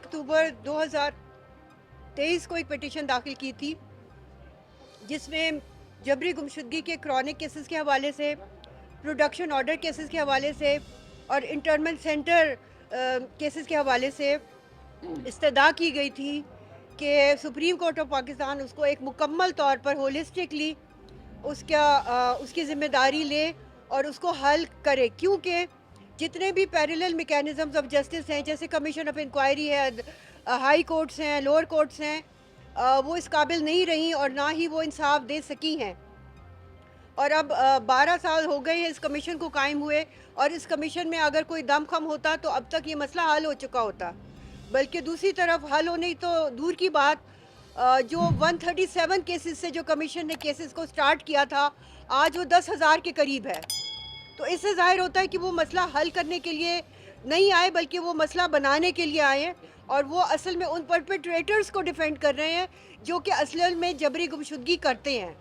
अक्टूबर 2023 को एक पिटीशन दाखिल की थी जिसमें जबरी गुमशुदगी के क्रॉनिक केसेस के हवाले से, प्रोडक्शन ऑर्डर केसेस के हवाले से और इंटरनल सेंटर केसेस के हवाले से इस्तदा की गई थी कि सुप्रीम कोर्ट ऑफ पाकिस्तान उसको एक मुकम्मल तौर पर होलिस्टिकली उसकी ज़िम्मेदारी ले और उसको हल करे, क्योंकि जितने भी पैरेलल मैकेनिज़म्स ऑफ जस्टिस हैं, जैसे कमीशन ऑफ इंक्वायरी है, हाई कोर्ट्स हैं, लोअर कोर्ट्स हैं, वो इस काबिल नहीं रहीं और ना ही वो इंसाफ दे सकी हैं। और अब 12 साल हो गए हैं इस कमीशन को कायम हुए, और इस कमीशन में अगर कोई दम खम होता तो अब तक ये मसला हल हो चुका होता। बल्कि दूसरी तरफ हल होने तो दूर की बात, जो 137 केसेस से जो कमीशन ने केसेस को स्टार्ट किया था, आज वो 10,000 के करीब है। तो इससे ज़ाहिर होता है कि वो मसला हल करने के लिए नहीं आए, बल्कि वो मसला बनाने के लिए आए हैं, और वो असल में उन परपेट्रेटर्स को डिफेंड कर रहे हैं जो कि असल में जबरी गुमशुदगी करते हैं।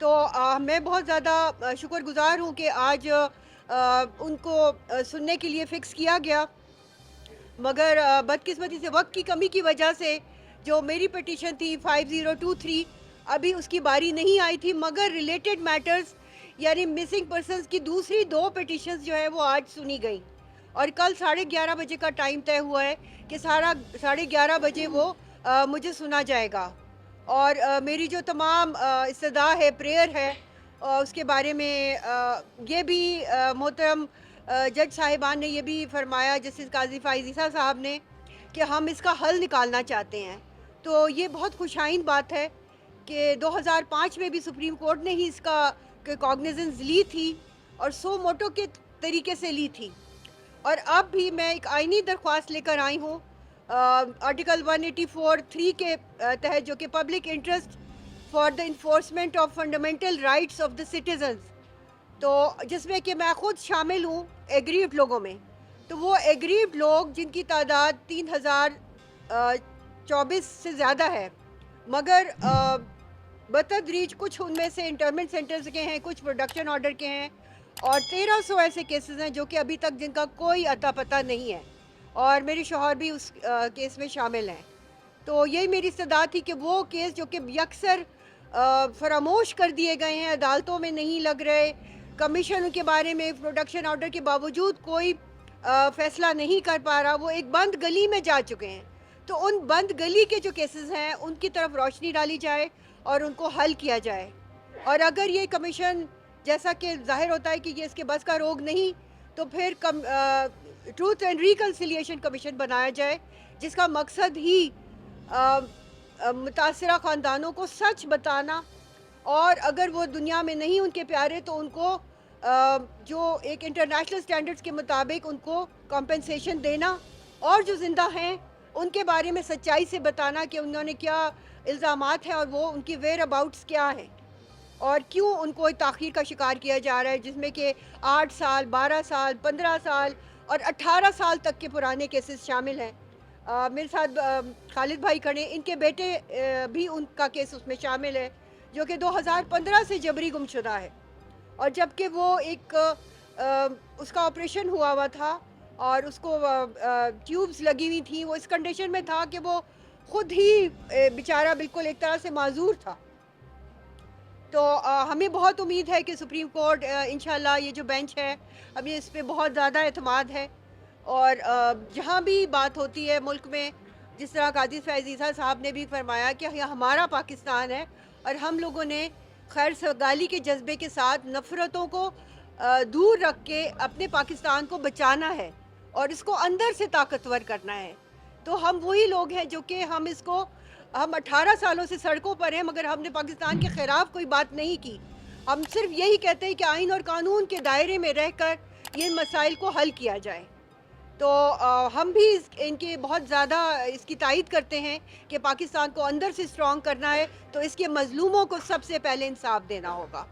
तो मैं बहुत ज़्यादा शुक्रगुज़ार हूँ कि आज उनको सुनने के लिए फ़िक्स किया गया, मगर बदकिस्मती से वक्त की कमी की वजह से जो मेरी पिटीशन थी 5023 अभी उसकी बारी नहीं आई थी, मगर रिलेटेड मैटर्स यानी मिसिंग पर्सनस की दूसरी 2 पिटीशंस जो है वो आज सुनी गई, और कल 11:30 बजे का टाइम तय हुआ है कि 11:30 बजे वो मुझे सुना जाएगा। और मेरी जो तमाम इस्तदा है, प्रेयर है, उसके बारे में ये भी मोहतरम जज साहिबान ने ये भी फरमाया, जस्टिस काजी फाइज़ साहब ने, कि हम इसका हल निकालना चाहते हैं। तो ये बहुत खुशाइन बात है कि 2005 में भी सुप्रीम कोर्ट ने ही इसका कॉग्निजेंस ली थी और सो मोटो के तरीके से ली थी। और अब भी मैं एक आईनी दरख्वास्त लेकर आई हूँ आर्टिकल 184(3) के तहत, जो कि public interest for the enforcement of fundamental rights of the citizens, तो जिसमें कि मैं खुद शामिल हूँ एग्रीव्ड लोगों में। तो वो एग्रीव्ड लोग जिनकी तादाद 3024 से ज़्यादा है, मगर बतदरीज कुछ उनमें से इंटरमेंट सेंटर्स के हैं, कुछ प्रोडक्शन ऑर्डर के हैं, और 1300 ऐसे केसेस हैं जो कि अभी तक जिनका कोई अता पता नहीं है, और मेरे शौहर भी उस केस में शामिल हैं। तो यही मेरी इस्तदा थी कि वो केस जो कि यकसर फरामोश कर दिए गए हैं, अदालतों में नहीं लग रहे, कमीशन के बारे में प्रोडक्शन ऑर्डर के बावजूद कोई फ़ैसला नहीं कर पा रहा, वो एक बंद गली में जा चुके हैं। तो उन बंद गली के जो केसेस हैं उनकी तरफ रोशनी डाली जाए और उनको हल किया जाए। और अगर ये कमीशन, जैसा कि ज़ाहिर होता है कि ये इसके बस का रोग नहीं, तो फिर ट्रूथ एंड रिकन्सिलिएशन कमीशन बनाया जाए, जिसका मकसद ही मुतासरा ख़ानदानों को सच बताना, और अगर वो दुनिया में नहीं उनके प्यारे तो उनको जो एक इंटरनेशनल स्टैंडर्ड्स के मुताबिक उनको कॉम्पेंसेशन देना, और जो ज़िंदा हैं उनके बारे में सच्चाई से बताना कि उन्होंने क्या इल्ज़ामात हैं और वो उनकी वेयर अबाउट्स क्या हैं, और क्यों उनको ताख़ीर का शिकार किया जा रहा है, जिसमें कि 8 साल, 12 साल, 15 साल और 18 साल तक के पुराने केसेस शामिल हैं। मेरे साथ खालिद भाई खड़े, इनके बेटे भी, उनका केस उसमें शामिल है, जो कि 2015 से जबरी गुमशुदा है, और जबकि वो एक उसका ऑपरेशन हुआ था और उसको ट्यूब्स लगी हुई थी, वो इस कंडीशन में था कि वो ख़ुद ही बेचारा बिल्कुल एक तरह से माजूर था। तो हमें बहुत उम्मीद है कि सुप्रीम कोर्ट इंशाल्लाह ये जो बेंच है, अभी इस पे बहुत ज़्यादा एतमाद है, और जहाँ भी बात होती है मुल्क में, जिस तरह काजी फैज़ साहब ने भी फरमाया कि यह हमारा पाकिस्तान है, और हम लोगों ने खैर सगाली के जज्बे के साथ नफ़रतों को दूर रख के अपने पाकिस्तान को बचाना है और इसको अंदर से ताकतवर करना है। तो हम वही लोग हैं जो कि हम 18 सालों से सड़कों पर हैं, मगर हमने पाकिस्तान के ख़िलाफ़ कोई बात नहीं की। हम सिर्फ यही कहते हैं कि आइन और कानून के दायरे में रहकर ये मसाइल को हल किया जाए। तो हम भी इनके बहुत ज़्यादा इसकी तायीद करते हैं कि पाकिस्तान को अंदर से स्ट्रॉन्ग करना है, तो इसके मज़लूमों को सबसे पहले इंसाफ देना होगा।